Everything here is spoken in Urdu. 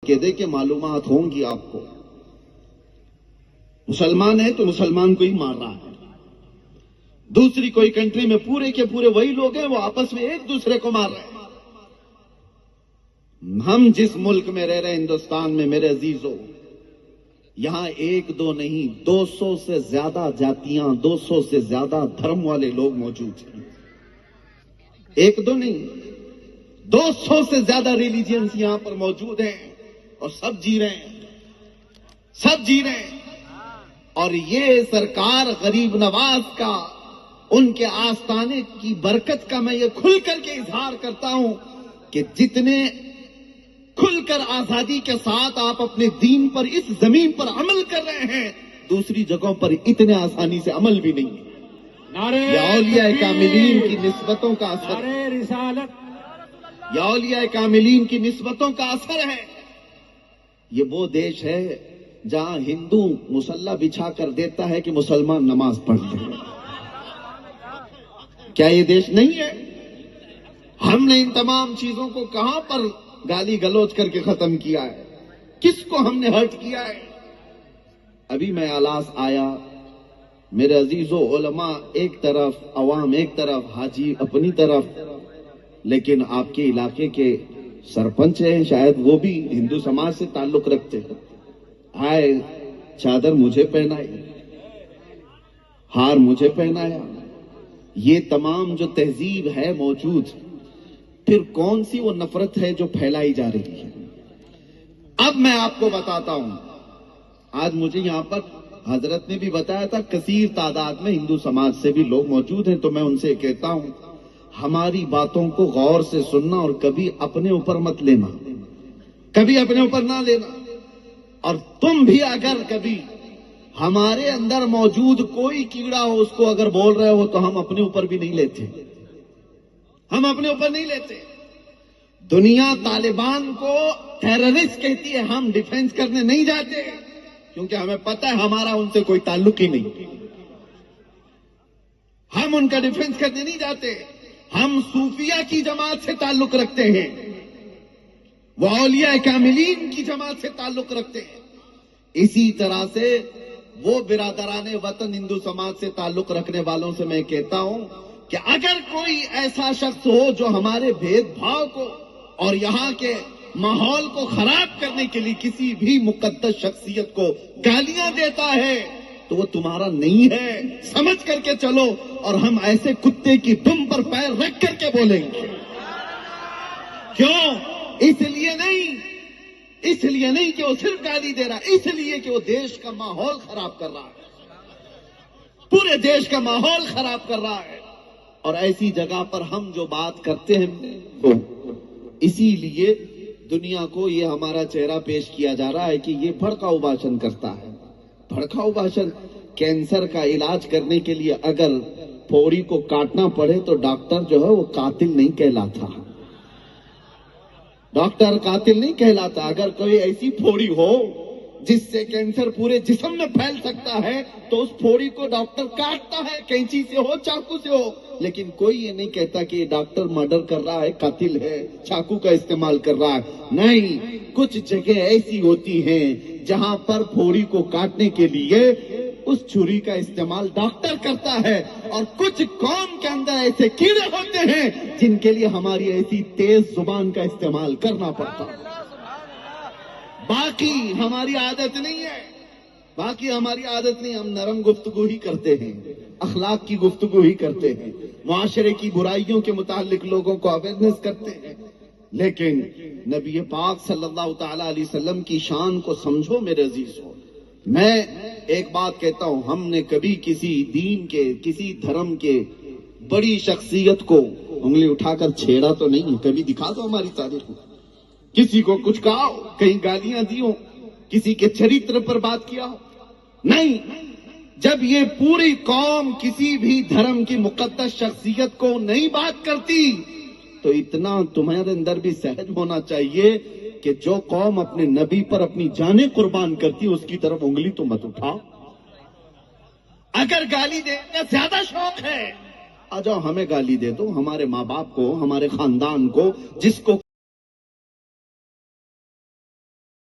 کے دے کہ معلومات ہوں گی آپ کو. مسلمان ہے تو مسلمان کو ہی مار رہا ہے. دوسری کوئی کنٹری میں پورے کے پورے وہی لوگ ہیں، وہ آپس میں ایک دوسرے کو مار رہے ہیں. ہم جس ملک میں رہ رہے ہیں، ہندوستان میں، میرے عزیزوں، یہاں ایک دو نہیں 200 سے زیادہ جاتیاں، 200 سے زیادہ دھرم والے لوگ موجود ہیں. ایک دو نہیں 200 سے زیادہ ریلیجنز یہاں پر موجود ہیں، اور سب جی رہے ہیں، سب جی رہے ہیں. اور یہ سرکار غریب نواز کا، ان کے آستانے کی برکت کا میں یہ کھل کر کے اظہار کرتا ہوں کہ جتنے کھل کر آزادی کے ساتھ آپ اپنے دین پر اس زمین پر عمل کر رہے ہیں، دوسری جگہوں پر اتنے آسانی سے عمل بھی نہیں ہے. یہ اولیاء کاملین کی نسبتوں کا اثر ہے. یہ اولیاء کاملین کی نسبتوں کا اثر ہے. یہ وہ دیش ہے جہاں ہندو مصلی بچھا کر دیتا ہے کہ مسلمان نماز پڑھتے ہیں. کیا یہ دیش نہیں ہے؟ ہم نے ان تمام چیزوں کو کہاں پر گالی گلوچ کر کے ختم کیا ہے؟ کس کو ہم نے ہرٹ کیا ہے؟ ابھی میں آلاس آیا، میرے عزیزو، علماء ایک طرف، عوام ایک طرف، حاجی اپنی طرف، لیکن آپ کے علاقے کے سرپنچ ہیں، شاید وہ بھی ہندو سماج سے تعلق رکھتے ہیں. آئے چادر مجھے پہنائی، ہار مجھے پہنایا. یہ تمام جو تہذیب ہے موجود، پھر کون سی وہ نفرت ہے جو پھیلائی جا رہی ہے؟ اب میں آپ کو بتاتا ہوں. آج مجھے یہاں پر حضرت نے بھی بتایا تھا کثیر تعداد میں ہندو سماج سے بھی لوگ موجود ہیں، تو میں ان سے کہتا ہوں ہماری باتوں کو غور سے سننا اور کبھی اپنے اوپر مت لینا، کبھی اپنے اوپر نہ لینا. اور تم بھی اگر کبھی ہمارے اندر موجود کوئی کیڑا ہو، اس کو اگر بول رہے ہو تو ہم اپنے اوپر بھی نہیں لیتے، ہم اپنے اوپر نہیں لیتے. دنیا طالبان کو ٹیررسٹ کہتی ہے، ہم ڈیفینس کرنے نہیں جاتے کیونکہ ہمیں پتہ ہے ہمارا ان سے کوئی تعلق ہی نہیں. ہم ان کا ڈیفینس کرنے نہیں جاتے. ہم صوفیہ کی جماعت سے تعلق رکھتے ہیں، وہ اولیاء کاملین کی جماعت سے تعلق رکھتے ہیں. اسی طرح سے وہ برادران وطن ہندو سماج سے تعلق رکھنے والوں سے میں کہتا ہوں کہ اگر کوئی ایسا شخص ہو جو ہمارے بھید بھاؤ کو اور یہاں کے ماحول کو خراب کرنے کے لیے کسی بھی مقدس شخصیت کو گالیاں دیتا ہے تو وہ تمہارا نہیں ہے، سمجھ کر کے چلو. اور ہم ایسے کتے کی دم پر پیر رکھ کر کے بولیں گے. کیوں؟ اس لیے نہیں کہ وہ صرف گالی دے رہا، اس لیے کہ وہ دیش کا ماحول خراب کر رہا ہے، پورے دیش کا ماحول خراب کر رہا ہے. اور ایسی جگہ پر ہم جو بات کرتے ہیں تو اسی لیے دنیا کو یہ ہمارا چہرہ پیش کیا جا رہا ہے کہ یہ بھڑکاؤ بھاشن کرتا ہے. بھڑکاؤ بھاشن. کینسر کا علاج کرنے کے لیے اگر پھوڑی کو کاٹنا پڑے تو ڈاکٹر جو ہے وہ قاتل نہیں کہلاتا، ڈاکٹر قاتل نہیں کہلاتا. اگر کوئی ایسی پھوڑی ہو جس سے کینسر پورے جسم میں پھیل سکتا ہے تو اس پھوڑی کو ڈاکٹر کاٹتا ہے، کینچی سے ہو، چاقو سے ہو. لیکن کوئی یہ نہیں کہتا کہ یہ ڈاکٹر مرڈر کر رہا ہے، قاتل ہے، چاقو کا استعمال کر رہا ہے. نہیں، کچھ جگہ ایسی ہوتی ہیں جہاں پر پھوڑی کو کاٹنے کے لیے اس چھری کا استعمال ڈاکٹر کرتا ہے، اور کچھ قوم کے اندر ایسے کیڑے ہوتے ہیں جن کے لیے ہماری ایسی تیز زبان کا استعمال کرنا پڑتا ہے. باقی ہماری عادت نہیں ہے، ہم نرم گفتگو ہی کرتے ہیں، اخلاق کی گفتگو ہی کرتے ہیں، معاشرے کی برائیوں کے متعلق لوگوں کو اویئرنیس کرتے ہیں. لیکن نبی پاک صلی اللہ تعالی علیہ وسلم کی شان کو سمجھو میرے عزیزو. میں ایک بات کہتا ہوں، ہم نے کبھی کسی دین کے، کسی دھرم کے بڑی شخصیت کو انگلی اٹھا کر چھیڑا تو نہیں. کبھی دکھا دو ہماری تاریخ میں کسی کو کچھ کہا ہو، کہیں گالیاں دی ہو، کسی کے چریتر پر بات کیا ہو؟ نہیں. جب یہ پوری قوم کسی بھی دھرم کی مقدس شخصیت کو نہیں بات کرتی تو اتنا تمہارے اندر بھی سہج ہونا چاہیے کہ جو قوم اپنے نبی پر اپنی جانیں قربان کرتی اس کی طرف انگلی تو مت اٹھاؤ. اگر گالی دینے کا زیادہ شوق ہے، آ جاؤ ہمیں گالی دے دو، ہمارے ماں باپ کو، ہمارے خاندان کو، جس کو